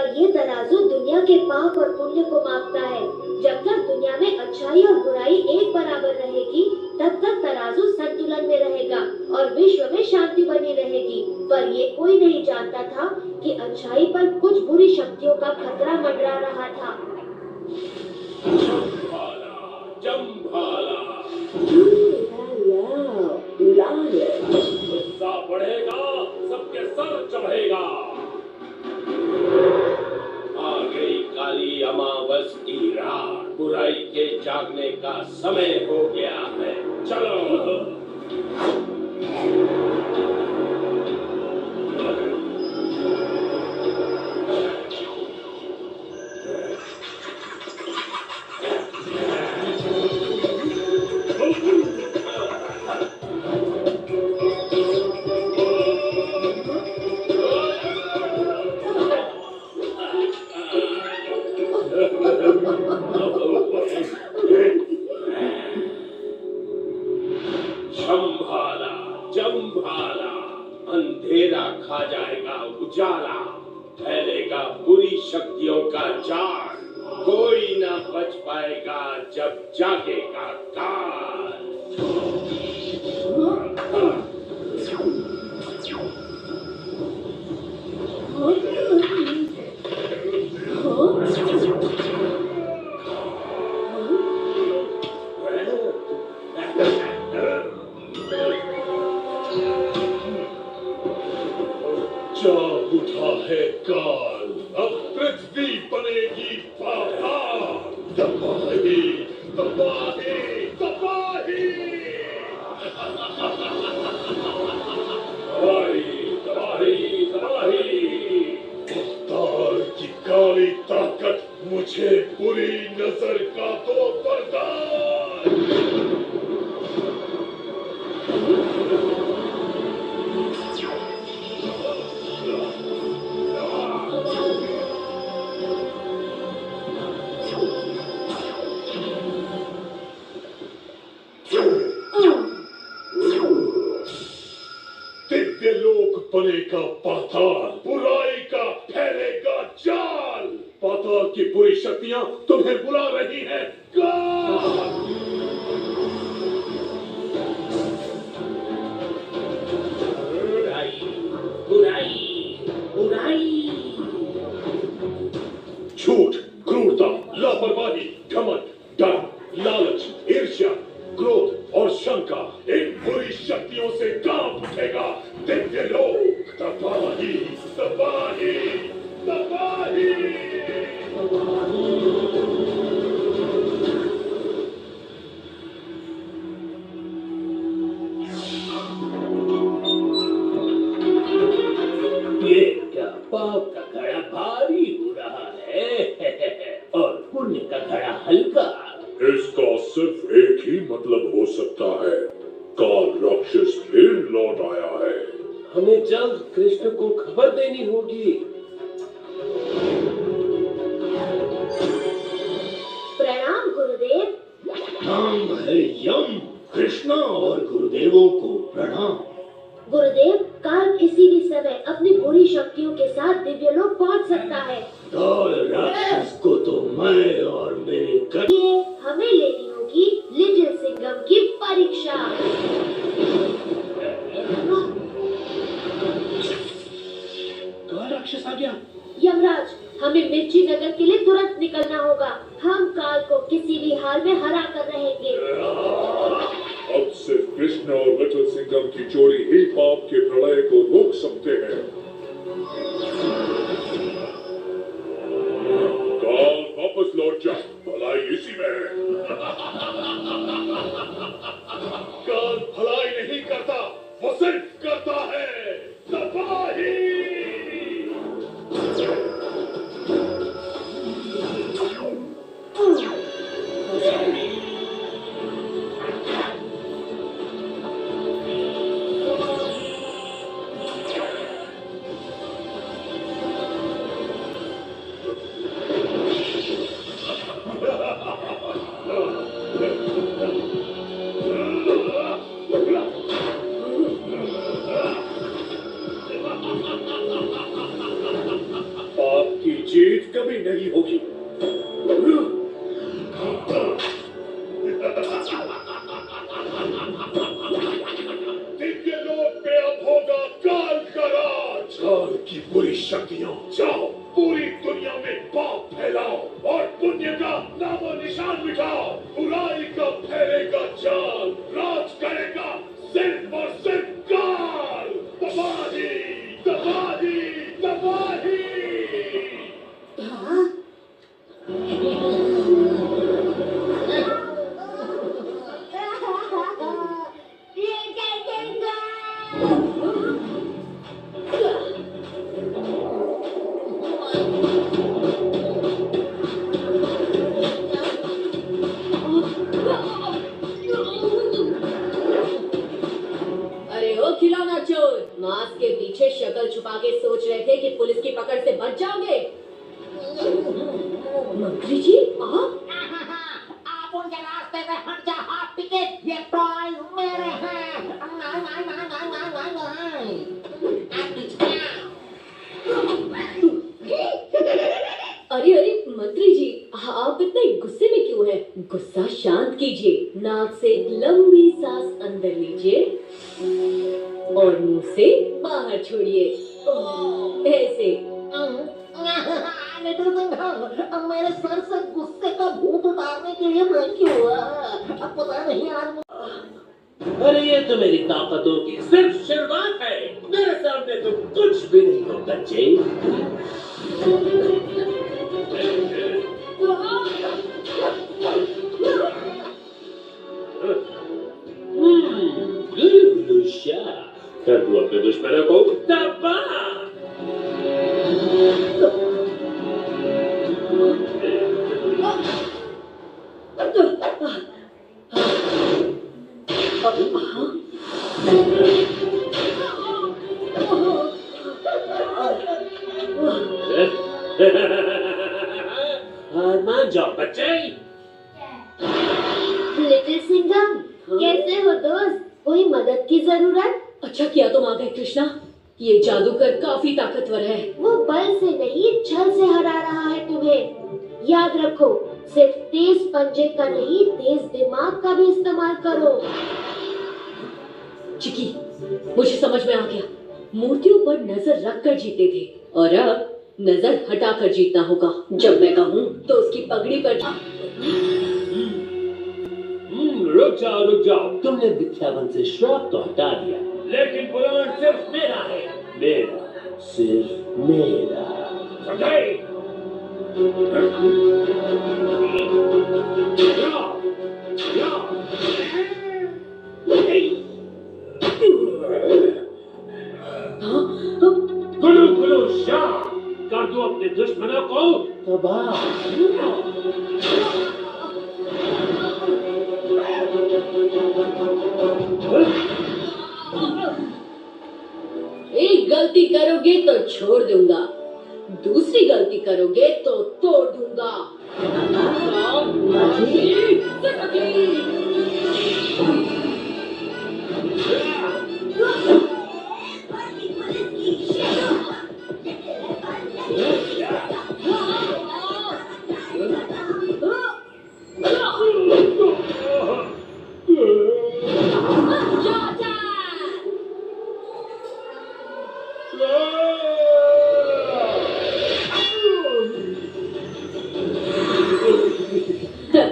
पर ये तराजू दुनिया के पाप और पुण्य को मापता है। जब तक दुनिया में अच्छाई और बुराई एक बराबर रहेगी, तब तक तराजू संतुलन में रहेगा और विश्व में शांति बनी रहेगी। पर ये कोई नहीं जानता था कि अच्छाई पर कुछ बुरी शक्तियों का खतरा मंडरा रहा था। जम्भाला, गुस्सा बढ़ेगा, सबके सर चढ़ेगा। आ गई काली अमावस की रात, बुराई के जागने का समय हो गया है। चलो। जम्भाला, अंधेरा खा जाएगा उजाला, फैलेगा बुरी शक्तियों का जाल, कोई ना बच पाएगा जब जागेगा काल। जाग उठा है काल, अब पृथ्वी बनेगी पाताल। तबाही, तबाही, तबाही। तबाही, तबाही। अवतार की काली ताकत, मुझे बुरी नजर का दो वरदान। दिव्य लोक बनेगा पाताल, बुराई का फैलेगा जाल। पाताल की बुरी शक्तियां तुम्हें बुला रही हैं। बुराई, बुराई, बुराई। झूठ, क्रूरता, लापरवाही, घमंड, डर, लालच, ईर्ष्या, क्रोध और शंका, इन बुरी शक्तियों से कांप उठेगा दिव्य लोक। तबाही, तबाही, तबाही। ये क्या पाप का घड़ा भारी हो रहा है और पुण्य का घड़ा हल्का। इसका सिर्फ एक ही मतलब हो सकता है, काल राक्षस फिर लौट आया है। हमें जल्द कृष्ण को खबर देनी होगी। प्रणाम गुरुदेव। नाम है यम। कृष्णा और गुरुदेवों को प्रणाम। गुरुदेव, काल किसी भी समय अपनी बुरी शक्तियों के साथ दिव्य लोक पहुंच सकता है। काल राक्षस को तो मैं और मेरे ये हमें लेनी होगी लिटिल सिंघम की परीक्षा। काल राक्षस आ गया। यमराज, हमें मिर्ची नगर के लिए तुरंत निकलना होगा। हम काल को किसी भी हाल में हरा कर रहेंगे। अब सिर्फ कृष्ण और लिटिल सिंघम की जोड़ी ही पाप के प्रलय को रोक सकते हैं। काल वापस लौट जा, भलाई इसी में है। काल भलाई नहीं करता, वो सिर्फ करता है तबाही। दिव्य लोक पे अब होगा काल का राज। काल की बुरी शक्तियां जाओ पूरी दुनिया में पाप फैलाओ और पुण्य का नामो निशान मिटाओ। बुराई का फैलेगा जाल, राज करेगा सिर्फ और सिर्फ काल। तबाही तबाही तबाही। अरे ओ खिलौना चोर, मास्क के पीछे शक्ल छुपा के सोच रहे थे कि पुलिस की पकड़ से बच जाओगे? मंत्री जी आप? आप उनके रास्ते से हट जा हाफ टिकट, ये टॉयज मेरे हैं। नहीं नहीं नहीं नहीं नहीं नहीं अरे अरे मंत्री जी, आप इतने गुस्से में क्यों हैं? गुस्सा शांत कीजिए, नाक से एक लंबी सांस अंदर लीजिए और मुंह से बाहर छोड़िए, ऐसे। लिटिल सिंघम, मेरे सर से गुस्से का भूत उतारने के लिए थैंक यू। अब पता नहीं आज अरे ये तो मेरी ताकतों की सिर्फ शुरुआत है। मेरे सामने तुम कुछ भी नहीं हो बच्चे। गुलू शाह, कर दो अपने दुश्मनों को तबाह। मान जाओ बच्चे। लिटिल सिंघम, कैसे हो दोस्त? कोई मदद की जरूरत? अच्छा किया तुम आ गए कृष्णा, ये जादूगर काफी ताकतवर है। वो बल से नहीं छल से हरा रहा है तुम्हें। याद रखो, सिर्फ तेज पंजे का नहीं, तेज दिमाग का भी इस्तेमाल करो। चिकी, मुझे समझ में आ गया, मूर्तियों पर नजर रख कर जीते थे और अब नजर हटाकर जीतना होगा। जब मैं कहूँ तो उसकी पगड़ी पर। रुक जाओ, तुमने विद्यावन से श्राप तो हटा दिया, लेकिन बुलान सिर्फ मेरा है। मेरा, सिर्फ मेरा, समझे? गुलू शाह, कर दो अपने दुश्मनों को तबाह। एक गलती करोगे तो छोड़ दूंगा, दूसरी गलती करोगे तो तोड़ दूंगा।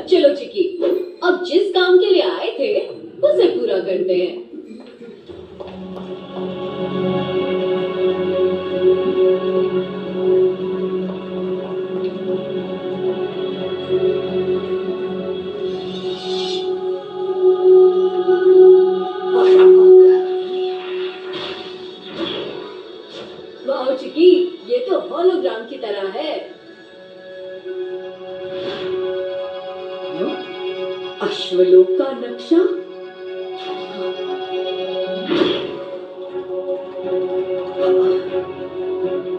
चलो चिकी, अब जिस काम के लिए आए थे उसे पूरा करते हैं। वाह चिकी, ये तो होलोग्राम की तरह है। अश्वलोक का नक्शा।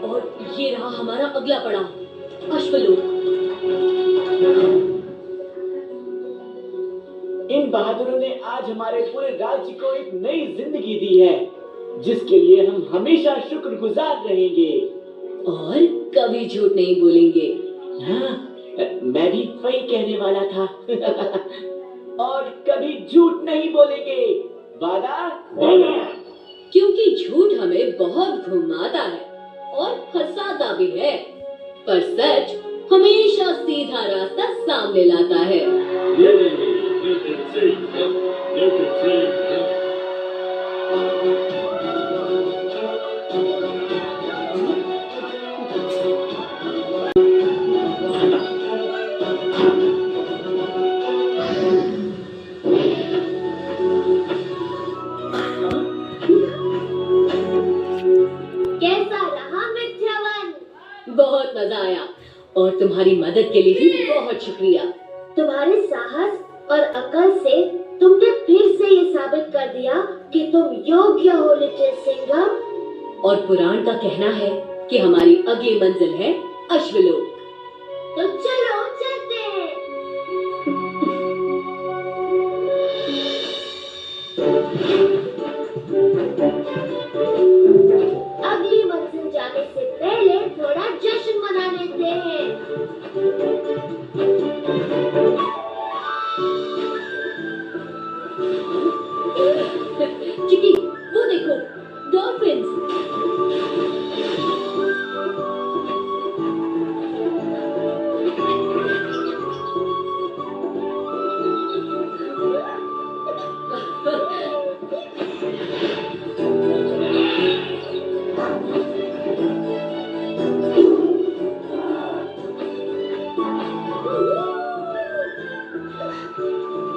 और ये रहा हमारा अगला पड़ाव, अश्वलोक। इन बहादुरों ने आज हमारे पूरे राज्य को एक नई जिंदगी दी है, जिसके लिए हम हमेशा शुक्रगुजार रहेंगे और कभी झूठ नहीं बोलेंगे। हाँ, मैं भी वही कहने वाला था। और कभी झूठ नहीं बोलेंगे। वादा? क्योंकि झूठ हमें बहुत घुमाता है और फंसाता भी है, पर सच हमेशा सीधा रास्ता सामने लाता है। कैसा रहा मिथ्यावन? बहुत मजा आया और तुम्हारी मदद के लिए भी बहुत शुक्रिया। तुम्हारे साहस और अकल से तुमने फिर से ये साबित कर दिया कि तुम योग्य हो लिटिल सिंघम। और पुराण का कहना है कि हमारी अगली मंजिल है अश्वलोक। तो चलो चलते हैं। अगली मंजिल जाने से पहले थोड़ा जश्न मना लेते हैं। चिकी, वो देखो, डॉल्फिन्स।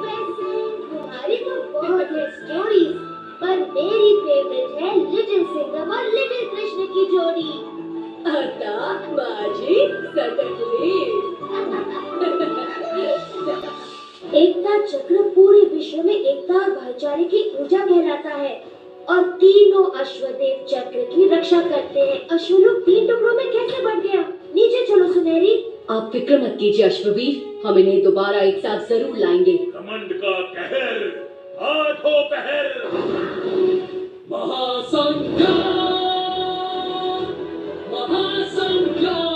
वैसे तुम्हारी तो बहुत है स्टोरीज, पर मेरी फेवरेट है लिटिल सिंघम और लिटिल कृष्ण की जोड़ी। आता बाजी सटकली। एकता चक्र पूरे विश्व में एकता और भाईचारे की ऊर्जा कहलाता है और तीनों अश्वदेव चक्र की रक्षा करते हैं। अश्वलोक 3 टुकड़ों में कैसे बढ़ गया? नीचे चलो सुनहरी। आप फिक्र मत कीजिए अश्ववीर, हम इन्हें दोबारा एक साथ जरूर लाएंगे। घमंड का कहर, आठों पहर। महासंग्राम, महासंग्राम।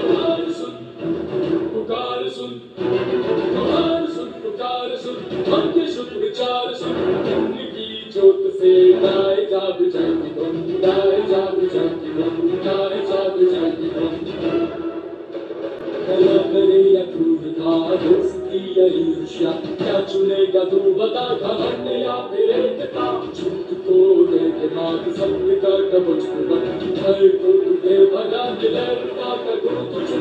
पुकार सुन, पुकार सुन, पुकार सुन, पुकार सुन, मन के शुद्ध विचार सुन। उनकी ज्योत से गाए जाग जागी धुन, गाए जाग जागी धुन, गाए जाग जागी धुन। कला करे या क्रूरता, दोस्ती या ईर्ष्या, क्या चुनेगा तू बता? घमंड या फिर एकता? झूठ को दे दिमाग, सत्य का कवच को बन, भय को तुझे भगा, निर्भयता का गुरु तुझे।